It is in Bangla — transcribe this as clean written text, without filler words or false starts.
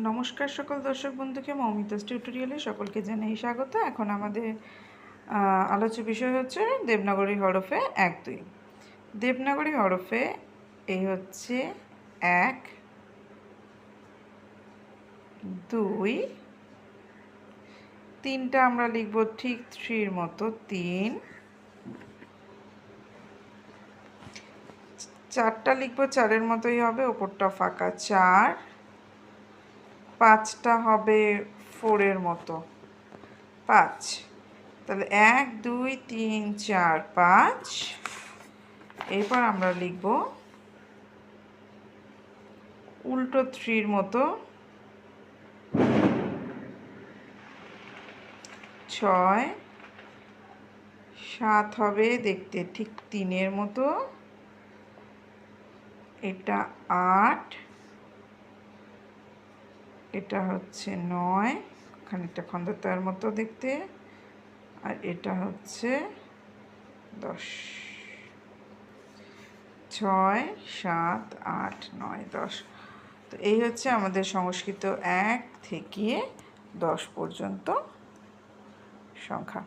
নমস্কার সকল দর্শক বন্ধুকে মৌমিতাস টিউটোরিয়ালে সকলকে জানাই স্বাগত। এখন আমাদের আলোচ্য বিষয় হচ্ছে দেবনাগরী হরফে 1-2। দেবনাগরী হরফে এই হচ্ছে 1 2 3টা আমরা লিখব ঠিক 3-এর মতো 3, 4টা লিখব 4-এর মতোই হবে, ওপরটা ফাঁকা 4, 5টা হবে 4-এর মতো 5। তাহলে 1 2 3 4 5। এরপর আমরা লিখব উল্টো 3-এর মতো 6, 7 হবে দেখতে ঠিক 3-এর মতো, এটা 8, এটা হচ্ছে 9, খানিকটা খন্দতার মতো দেখতে, আর এটা হচ্ছে 10। 6 7 8 9 10। তো এই হচ্ছে আমাদের সংস্কৃত 1 থেকে 10 পর্যন্ত সংখ্যা।